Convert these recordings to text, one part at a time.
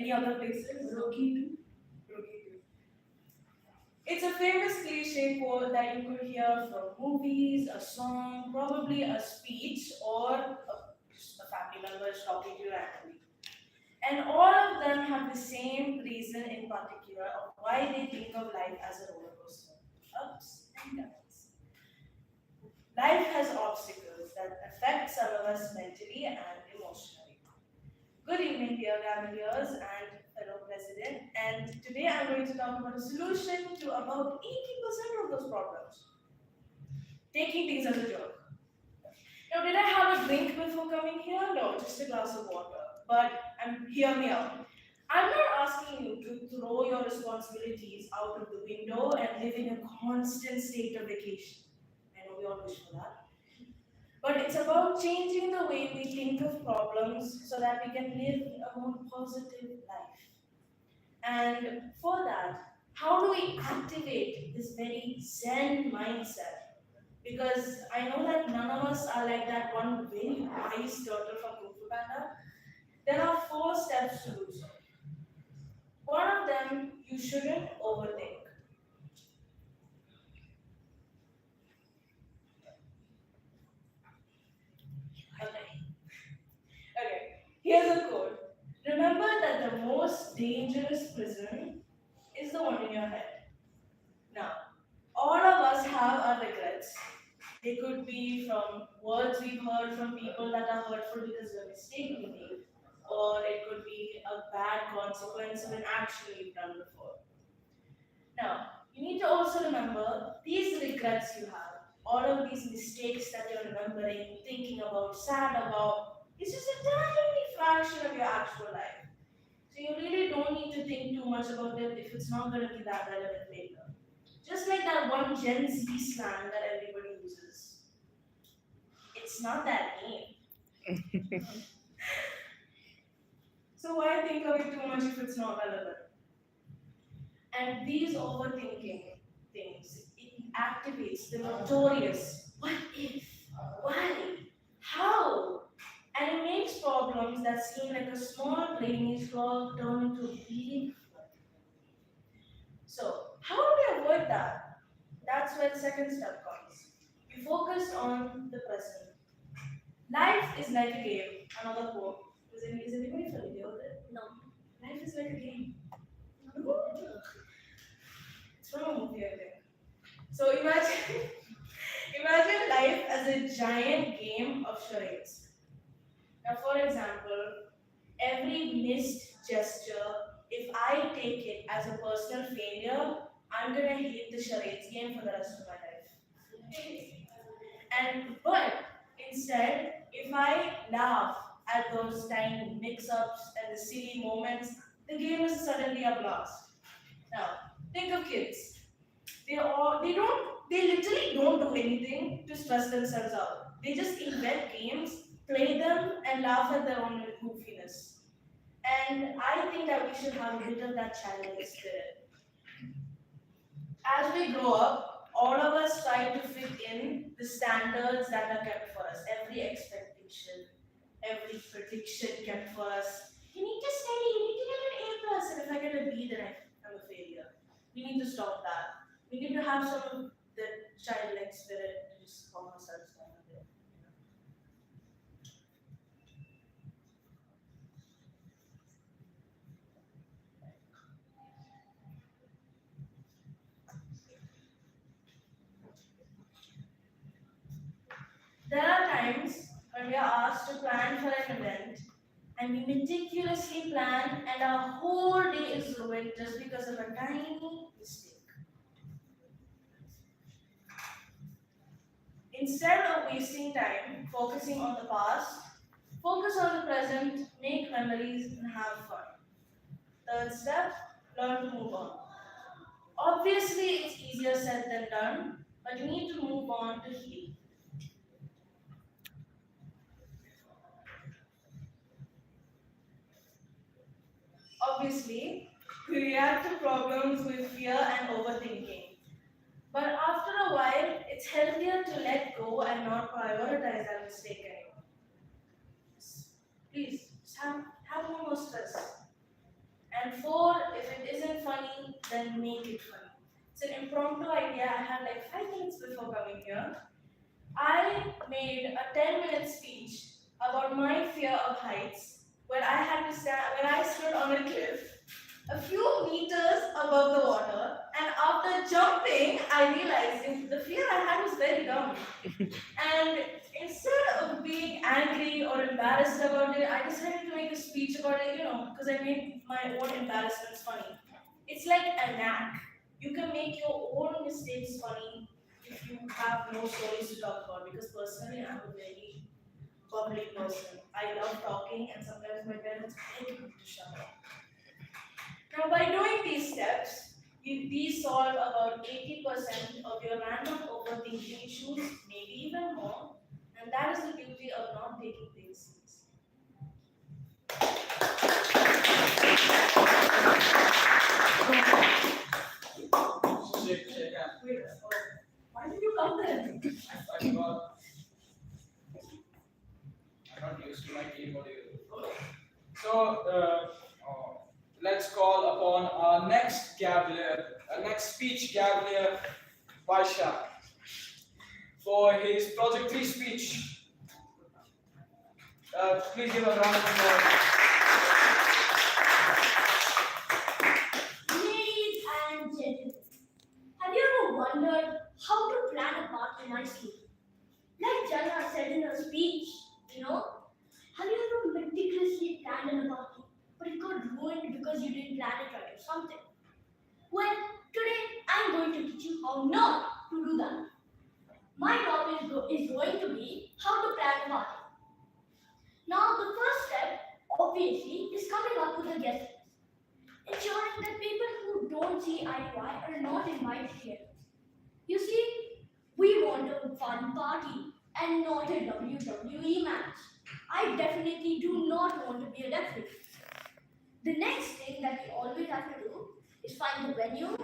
Any other places? Rocky too. Rocky too. It's a famous cliche quote that you could hear from movies, a song, probably a speech, or just a family member is talking to you randomly. And all of them have the same reason in particular of why they think of life as a roller coaster. Ups and downs. Life has obstacles that affect some of us mentally and emotionally. Good evening, dear Gaveliers and fellow president. And today I'm going to talk about a solution to about 80% of those problems. Taking things as a joke. Now, did I have a drink before coming here? No, just a glass of water. But hear me out. I'm not asking you to throw your responsibilities out of the window and live in a constant state of vacation. I know we all wish for that. But it's about changing the way we think of problems so that we can live a more positive life. And for that, how do we activate this very Zen mindset? Because I know that none of us are like that one very wise turtle from Kung Fu Panda. There are 4 steps to do so. One of them, you shouldn't overthink. Okay. Okay. Here's a code. Remember that the most dangerous prison is the one in your head. Now, all of us have our regrets. They could be from words we've heard from people that are hurtful because of a mistake we made, or it could be a bad consequence of an action we've done before. Now, you need to also remember these regrets you have, all of these mistakes that you're remembering, thinking about, sad about, it's just a tiny fraction of your actual life. So you really don't need to think too much about it if it's not going to be that relevant later. Just like that one Gen Z slang that everybody uses. It's not that deep. So why think of it too much if it's not relevant? And these overthinking things, it activates the notorious what if, why, how, and it makes problems that seem like a small brainy frog turn into a big flood. So, how do we avoid that? That's where the second step comes. You focus on the present. Life is like a game. Another quote. Is anybody familiar with it? No. Life is like a game. No. It's from a movie, I think. So imagine, imagine life as a giant game of charades. Now, for example, every missed gesture, if I take it as a personal failure, I'm gonna hate the charades game for the rest of my life. And but instead, if I laugh at those tiny mix-ups and the silly moments, the game is suddenly a blast. Now, think of kids. They literally don't do anything to stress themselves out. They just invent games, play them, and laugh at their own goofiness. And I think that we should have a bit of that childlike spirit. As we grow up, all of us try to fit in the standards that are kept for us. Every expectation, every prediction kept for us. You need to study, you need to get an A plus, and if I get a B, then I'm a failure. We need to stop that. We need to have some of the childlike spirit to just calm ourselves down a bit. There are times when we are asked to plan for an event and we meticulously plan and our whole day is ruined just because of a tiny mistake. Instead of wasting time focusing on the past, focus on the present, make memories, and have fun. Third step, learn to move on. Obviously, it's easier said than done, but you need to move on to heal. Obviously, we react to problems with fear and overthinking. But after a while, it's healthier to let go and not prioritize that mistake anymore. Please, just have no more stress. And four, if it isn't funny, then make it funny. It's an impromptu idea. I had like 5 minutes before coming here. I made a 10-minute speech about my fear of heights, where I stood on a cliff a few meters above the water, and after jumping, I realized the fear I had was very dumb. And instead of being angry or embarrassed about it, I decided to make a speech about it, because I made my own embarrassments funny. It's like a knack. You can make your own mistakes funny if you have no stories to talk about. Because personally, I'm a very bubbly person. I love talking, and sometimes my parents beg me to shut up. Now, by doing these steps, these solve about 80% of your random overthinking issues, maybe even more. And that is the beauty of not taking things Shake hand. seriously. Wait, why did you come there? I forgot. I'm not used to my keyboard. So, let's call upon our next Gavelier, next speech Gavelier, Baisha, for his Project 3 speech. Please give a round of applause. Ladies and gentlemen, have you ever wondered how to plan a party nicely? Like Jana said in her speech, you know, have you ever meticulously planned a party, but it got ruined because you didn't plan it right or something? Well, today I'm going to teach you how not to do that. My topic is going to be how to plan a party. Now, the first step, obviously, is coming up with a guest list, ensuring that people who don't see eye to eye are not invited here. You see, we want a fun party and not a WWE match. I definitely do not want to be a referee. The next thing that we always have to do is find the venue,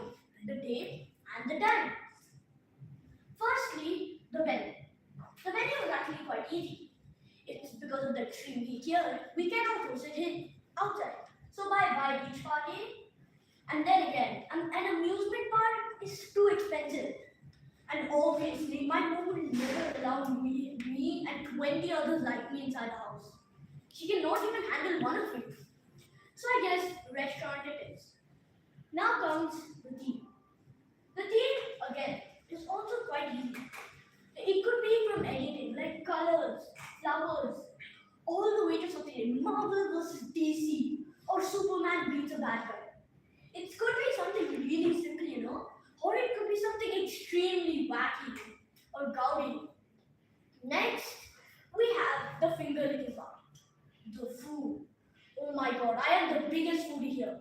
the date, and the time. Firstly, the venue. The venue is actually quite easy. It's because of the extreme heat here, we cannot host it outside. So buy beach party, and then again, an amusement park is too expensive. And obviously, my mom will never allow me and 20 others like me inside the house. She cannot even handle one of you. So I guess restaurant it is. Now comes the theme. The theme, again, is also quite easy. It could be from anything like colors, flowers, all the way to something like Marvel versus DC or Superman beats a bad guy. It could be something really simple, or it could be something extremely wacky or gaudy. Next, we have the finger licking part, the food. Oh my god, I am the biggest foodie here.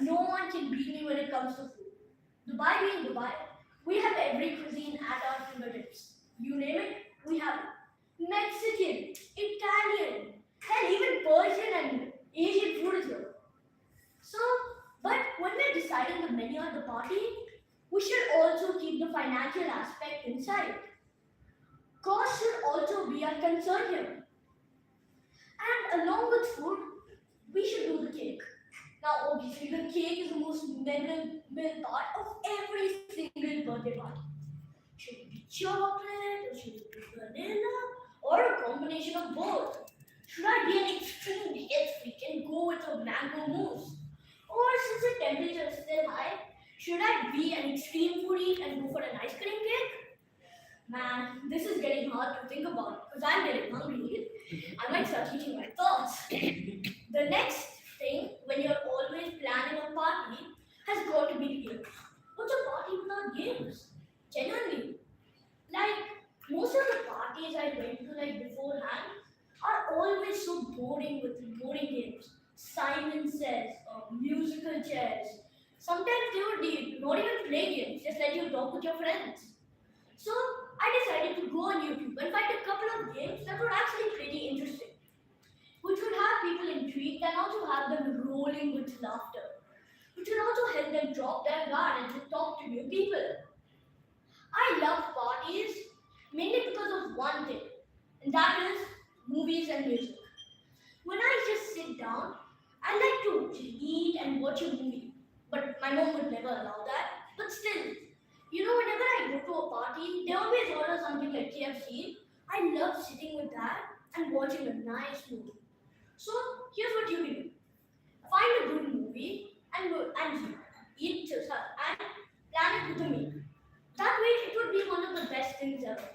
No one can beat me when it comes to food. Dubai being Dubai, we have every cuisine at our fingertips. You name it, we have it. Mexican, Italian, and even Persian and Asian food is here. So, but when we're deciding the menu at the party, we should also keep the financial aspect inside. Cost should also be our concern here. And along with food, we should do the cake. Now, obviously, the cake is the most memorable part of every single birthday party. Should it be chocolate, or should it be vanilla, or a combination of both? Should I be an extreme health freak and go with a mango mousse? Or since the temperature is still high, should I be an extreme foodie and go for an ice cream cake? Man, this is getting hard to think about because I'm getting hungry. I might start eating my thoughts. The next thing, when you're always planning a party, has got to be games. What's a party without games? Genuinely. Like, most of the parties I went to like beforehand are always so boring with boring games. Simon Says, musical chairs. Sometimes they would not even play games, just let you talk with your friends. So I decided to go on YouTube and find a couple of games that were actually pretty interesting, which would have people intrigued and also have them rolling with laughter, which would also help them drop their guard and to talk to new people. I love parties mainly because of one thing, and that is movies and music. When I just sit down, I like to eat and watch a movie, but my mom would never allow that. But still, whenever I go to a party, they always order something like KFC. I love sitting with that and watching a nice movie. So here's what you do: find a good movie and eat and plan it with a meal. That way, it would be one of the best things ever.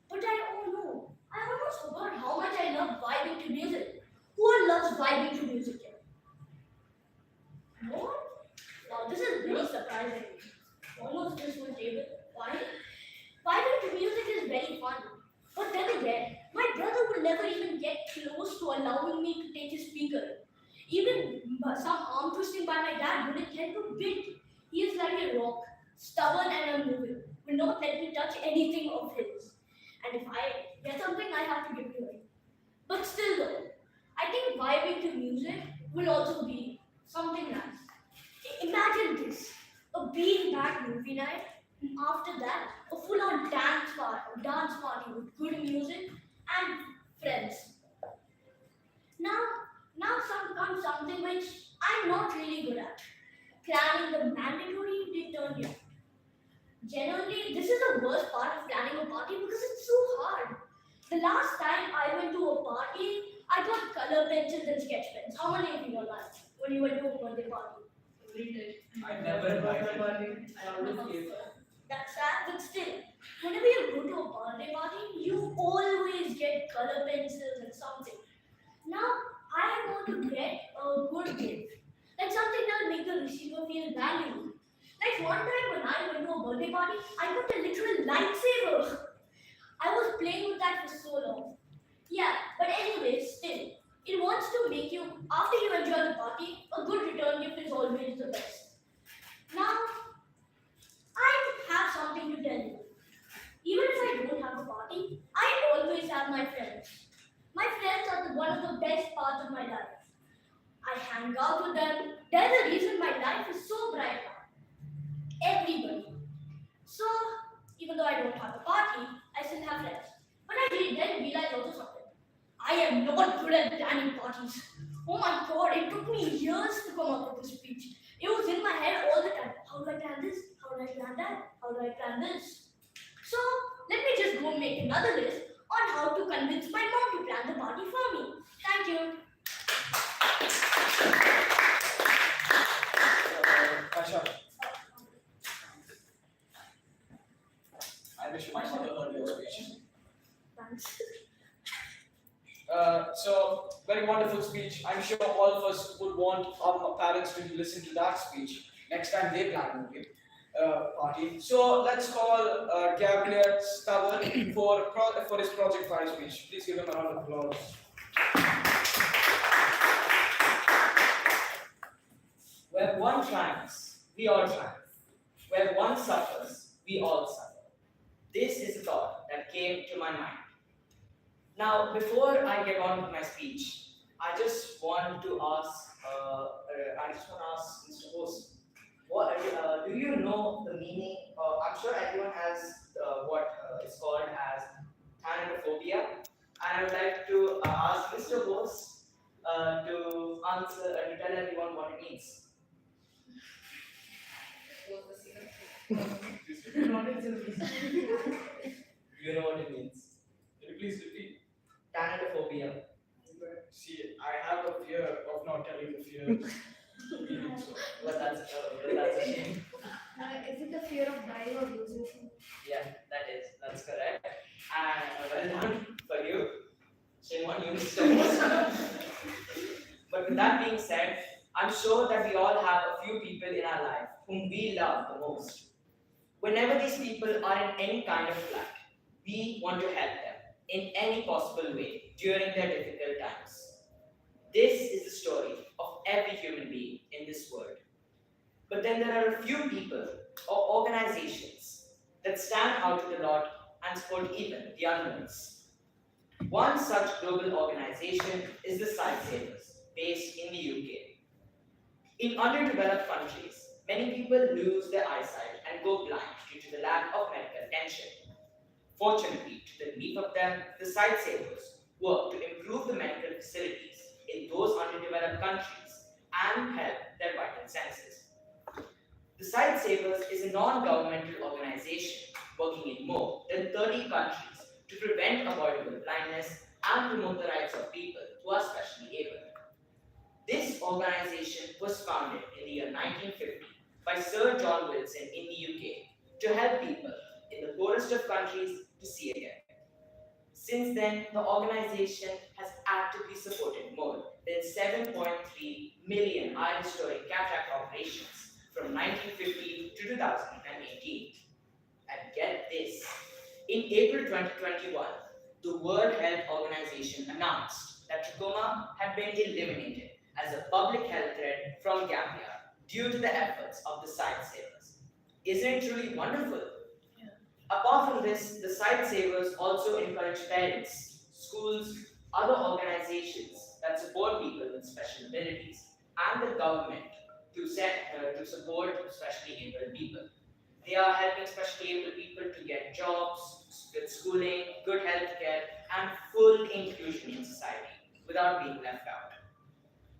But oh no, I almost forgot how much I love vibing to music. Who loves vibing to music here? No one? Wow, this is very surprising. Almost this one table. Why? Vibing to music is very fun. But then again, my brother would never even get close to allowing me to take his speaker. Even some arm twisting by my dad wouldn't help a bit. He is like a rock, stubborn and unmoving. Will not let me touch anything of his. And if I get something, I have to give it to him. But still, though, I think vibing to music will also be something nice. Imagine this: a bean-back movie night, and after that, a full-on dance party with good music and friends. Now, now comes something which I'm not really good at: planning the mandatory return year. Generally, this is the worst part of planning a party because it's so hard. The last time I went to a party, I got color pencils and sketch pens. How many of you got that when you went to a birthday party? We did. I never invited. I always gave. That's sad, but still, whenever you go to a birthday party, you always get color pencils and something. Now, I want to get a good gift, like something that will make the receiver feel valued. Like one time when I went to a birthday party, I got a literal lightsaber. I was playing with that for so long. Yeah, but anyway, still, it wants to make you, after you enjoy the party, a good return gift is always the best. Now, I have something to tell you. Even if I don't have a party, I always have my friends. My friends are one of the best parts of my life. I hang out with them. They're the reason my life is so bright now. Everybody. So, even though I don't have a party, I still have friends. But I did then realize also something. I am not good at planning parties. Oh my god, it took me years to come up with this speech. It was in my head all the time. How do I plan this? How do I plan that? How do I plan this? So, let me just go make another list on how to convince my mom to plan the party for me. Thank you. Pasha, I wish my mother heard your speech. Thanks. So, very wonderful speech. I'm sure all of us would want our parents to listen to that speech next time they plan a movie party. So, let's call Gabriel Stubborn for his Project 5 speech. Please give him a round of applause. Where one triumphs, we all triumph. Where one suffers, we all suffer. This is a thought that came to my mind. Now, before I get on with my speech, I just want to ask, Mr. Host, what do you know the meaning? I'm sure everyone has what is called as Phobia, and I would like to ask Mr. Host to answer to tell everyone what it means. You know what it means? Can you please repeat? Phobia. See, I have a fear of not telling the fear. meaning, so. But that's a shame. Is it the fear of dying or losing something? Yeah, that's correct. And well done for you. Shame on you, Mr. Host. But with that being said, I'm sure that we all have a few people in our life whom we love the most. Whenever these people are in any kind of plight, we want to help them in any possible way during their difficult times. This is the story of every human being in this world. But then there are a few people or organizations that stand out to the lot and support even the unknowns. One such global organization is the Sight Savers, based in the UK. In underdeveloped countries, many people lose their eyesight and go blind due to the lack of medical attention. Fortunately, to the relief of them, the Sight Savers work to improve the medical facilities in those underdeveloped countries Sight Savers is a non-governmental organization working in more than 30 countries to prevent avoidable blindness and promote the rights of people who are specially able. This organization was founded in the year 1950 by Sir John Wilson in the UK to help people in the poorest of countries to see again. Since then, the organization has actively supported more than 7.3 million eye restoring cataract operations from 1950 to 2018. And get this, in April 2021, the World Health Organization announced that trachoma had been eliminated as a public health threat from Gambia due to the efforts of the Sight Savers. Isn't it truly wonderful? Apart from this, the Sight Savers also encourage parents, schools, other organizations that support people with special abilities, and the government to support specially able people. They are helping specially able people to get jobs, good schooling, good healthcare, and full inclusion in society without being left out.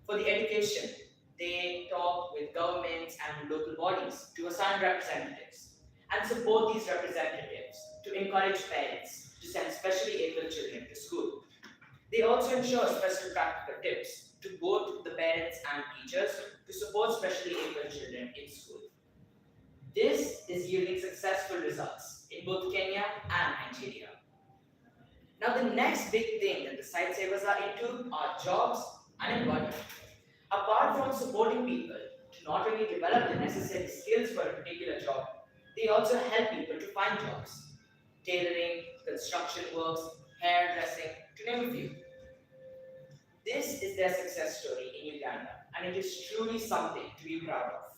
For the education, they talk with governments and local bodies to assign representatives and support these representatives to encourage parents to send specially able children to school. They also ensure special practical tips to both the parents and teachers to support specially able children in school. This is yielding successful results in both Kenya and Nigeria. Now, the next big thing that the Sight Savers are into are jobs and employment. Apart from supporting people to not only develop the necessary skills for a particular job, they also help people to find jobs. Tailoring, construction works, hairdressing, to name a few. This is their success story in Uganda, and it is truly something to be proud of.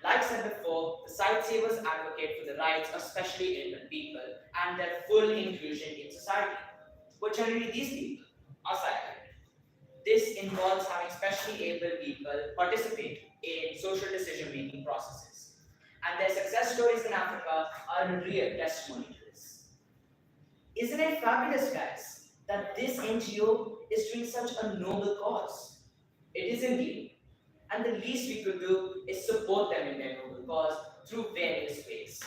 Like said before, the Sight Savers advocate for the rights of specially able people and their full inclusion in society. But generally, these people are sighted. This involves having specially able people participate in social decision-making processes. And their success stories in Africa are a real testimony to this. Isn't it fabulous, guys, that this NGO is doing such a noble cause? It is indeed. And the least we could do is support them in their noble cause through various ways.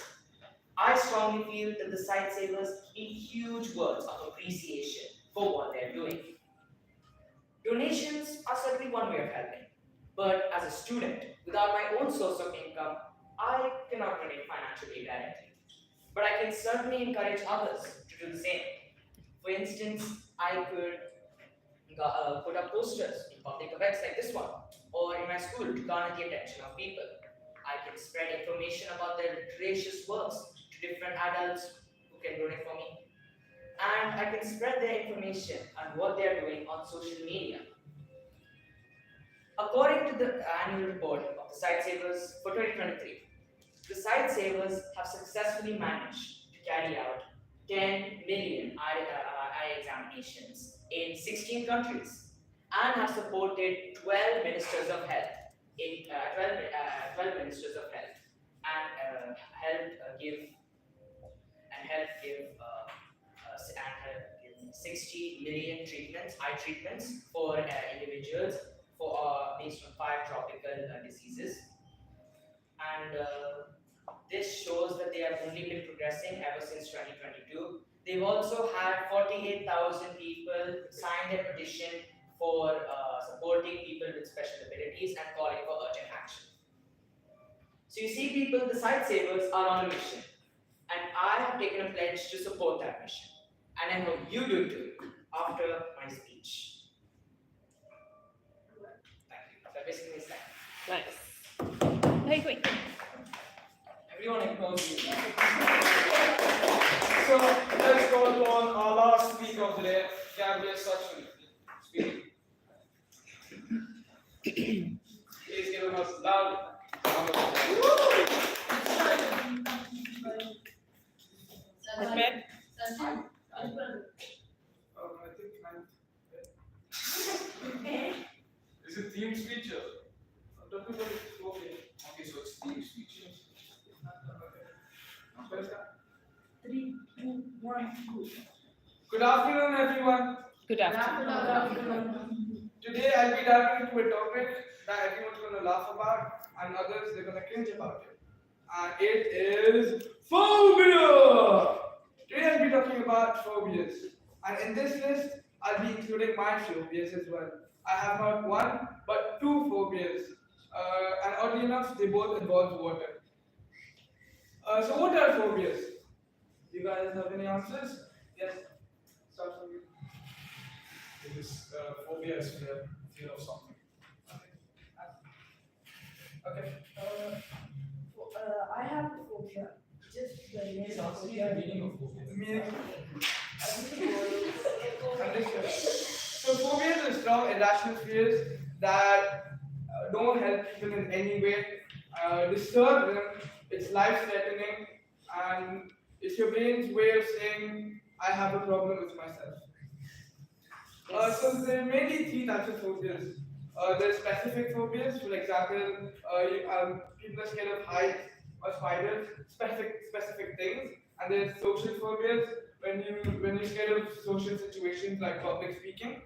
I strongly feel that the Sight Savers need huge words of appreciation for what they're doing. Donations are certainly one way of helping, but as a student, without my own source of income, I cannot donate financially directly. But I can certainly encourage others to do the same. For instance, I could put up posters in public events like this one, or in my school to garner the attention of people. I can spread information about their gracious works to different adults who can donate for me. And I can spread their information on what they are doing on social media. According to the annual report of the Sight Savers for 2023, the Sight Savers have successfully managed to carry out 10 million eye examinations in 16 countries and have supported 12 ministers of health in 12 ministers of health and helped give 60 million treatments, eye treatments for individuals for based on 5 tropical diseases. And this shows that they have only been progressing ever since 2022. They've also had 48,000 people sign their petition for supporting people with special abilities and calling for urgent action. So you see, people, the Sight Savers are on a mission, and I have taken a pledge to support that mission. And I hope you do too after my speech. Thank you. So basically, it's that. Nice. Very quick. Everyone ignores you. So let's go on our last speaker of the day, Gavel speaking. Please give him a loud round of applause. Ahmed? I think is it theme speech? Okay, so it's theme speech. 3, 2, 1, go. Good afternoon, everyone. Good afternoon. Today I'll be diving into a topic that everyone's going to laugh about and others they're going to cringe about it. And it is phobia! Today I'll be talking about phobias. And in this list, I'll be including my phobias as well. I have not one, but two phobias. And oddly enough, they both involve water. So what are phobias? You guys have any answers? Yes? Start from you. It is phobia is fear of something. Okay. I have a phobia. Just the name He's of asking phobia. the meaning of phobia. Meaning. Understood. So phobias are strong irrational fears that don't help people in any way, disturb them, it's life-threatening, and it's your brain's way of saying, I have a problem with myself. So there are mainly three types of phobias. There's specific phobias, for example, people are scared of heights or spiders, specific things. And there's social phobias when you're scared of social situations like public speaking.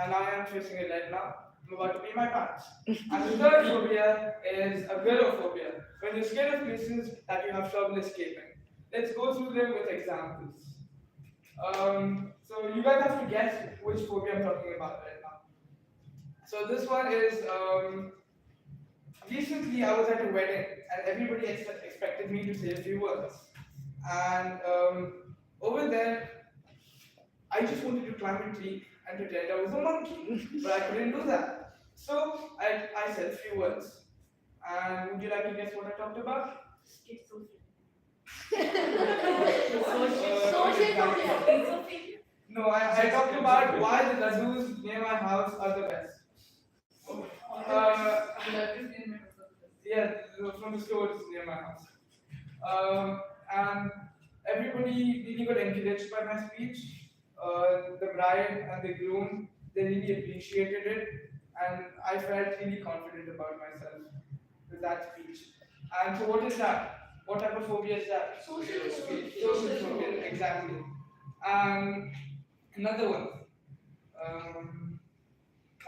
And I am facing it right now. I'm about to pee my pants. And the third phobia is agoraphobia, when you're scared of places that you have trouble escaping. Let's go through them with examples. So you guys have to guess which phobia I'm talking about right now. So this one is, recently I was at a wedding and everybody expected me to say a few words. And over there, I just wanted to climb a tree and pretend I was a monkey, but I couldn't do that. So I said a few words. And would you like to guess what I talked about? No, I talked about why the ladoos near my house are the best. Yeah, from the stores near my house. And everybody really got encouraged by my speech. The bride and the groom, they really appreciated it, and I felt really confident about myself with that speech. And so, what is that? What type of phobia is that? Social phobia, exactly. Another one.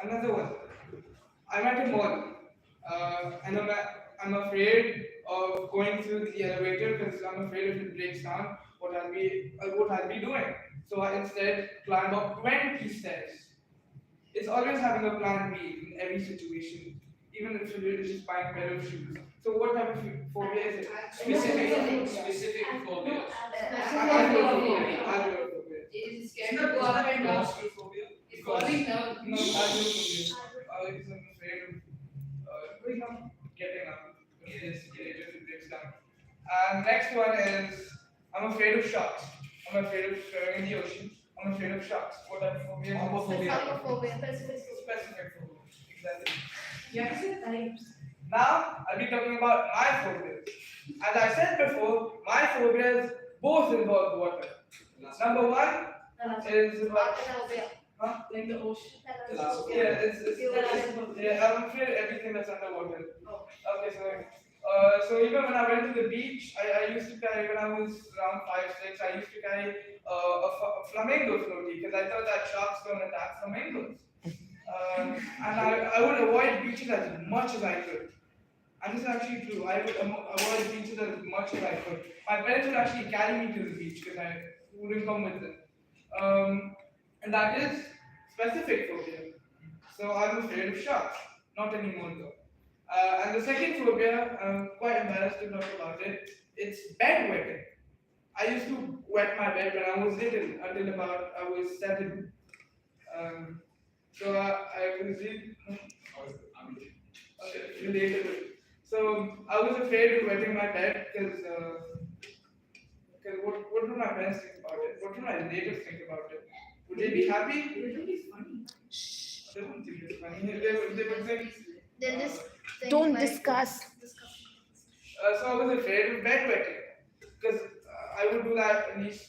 Another one. I'm at a mall, and I'm afraid of going through the elevator because I'm afraid if it breaks down, what I'll be doing. So I instead climb up 20 stairs. It's always having a plan B in every situation, even if you're just buying a pair of shoes. So what type of phobia is it? Specific phobias. Agoraphobia. Is scared to go up and down. It's falling down. No, agoraphobia. Because I'm afraid of getting up. If it breaks down. And next one is I'm afraid of sharks. I'm afraid of swimming in the ocean. I'm afraid of sharks. What type of phobia? Phobia. Specific phobia. Exactly. You have to say types. Now I'll be talking about my phobias. As I said before, my phobias both involve water. Number one is about Like the ocean. I'm afraid of everything that's underwater. Oh. Okay, so even when I went to the beach, I used to carry, when I was around 5, 6, I used to carry a flamingo floaty because I thought that sharks don't attack flamingos. And I would avoid beaches as much as I could. And this is actually true. I would avoid beaches as much as I could. My parents would actually carry me to the beach because I wouldn't come with them. And that is specific phobia. So I'm afraid of sharks. Not anymore though. And the second phobia, I'm quite embarrassed to talk about it. It's bed wetting. I used to wet my bed when I was little, until about I was 7. So I was relatable. So I was afraid of wetting my bed because what would my parents think about it? What would my relatives think about it? Would they be happy? It think it's funny. They wouldn't think it's funny. They would think. Then this thing Don't like- discuss. So I was afraid of bed wetting because I would do that at least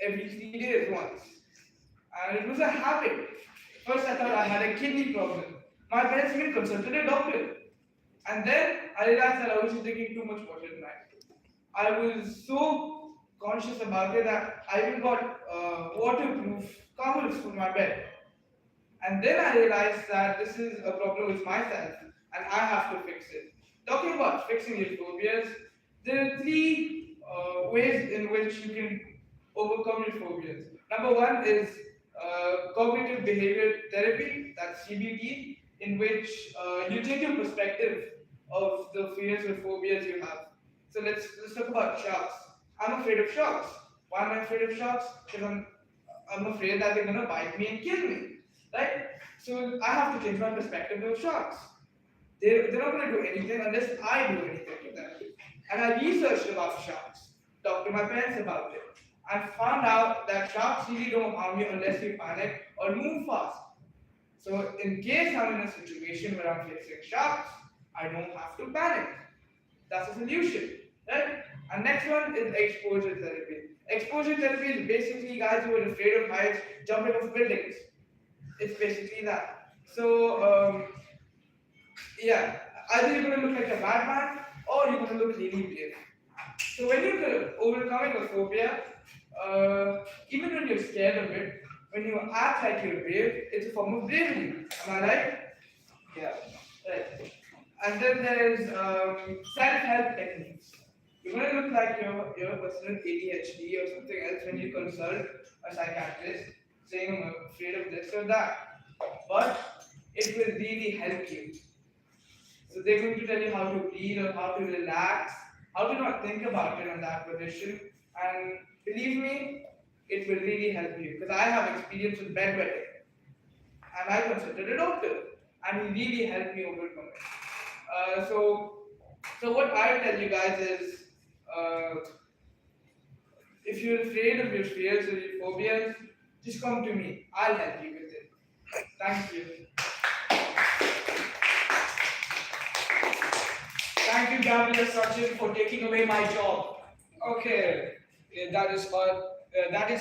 every 3 days once, and it was a habit. First, I thought I had a kidney problem. My parents even consulted a doctor, and then I realized that I was just drinking too much water at night. I was so conscious about it that I even got waterproof covers for my bed. And then I realized that this is a problem with myself and I have to fix it. Talking about fixing your phobias, there are three ways in which you can overcome your phobias. Number one is cognitive behavior therapy, that's CBT, in which you take your perspective of the fears or phobias you have. So let's talk about sharks. I'm afraid of sharks. Why am I afraid of sharks? Because I'm afraid that they're gonna bite me and kill me, right? So I have to change my perspective of sharks. They're not gonna do anything unless I do anything to them. And I researched about sharks, talked to my parents about it, and found out that sharks really don't harm you unless you panic or move fast. So in case I'm in a situation where I'm facing sharks, I don't have to panic. That's a solution, right? And next one is exposure therapy. Exposure therapy is basically guys who are afraid of heights jumping off buildings. It's basically that. So yeah, either you're gonna look like a bad man or you're gonna look really brave. So when you're overcoming a phobia, even when you're scared of it, when you act like you're brave, it's a form of bravery. Am I right? Yeah. Right. And then there's self-help techniques. You're gonna look like you're a person with ADHD or something else when you consult a psychiatrist saying I'm afraid of this or that. But it will really help you. So they're going to tell you how to breathe or how to relax, how to not think about it in that position. And believe me, it will really help you. Because I have experience with bedwetting. And I consulted a doctor. And he really helped me overcome it. So what I tell you guys is, if you're afraid of your fears or your phobias, just come to me. I'll help you with it. Thank you. Thank you, Gavel Sachin, for taking away my job. Okay, that is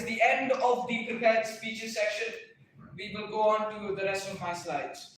the end of the prepared speeches section. We will go on to the rest of my slides.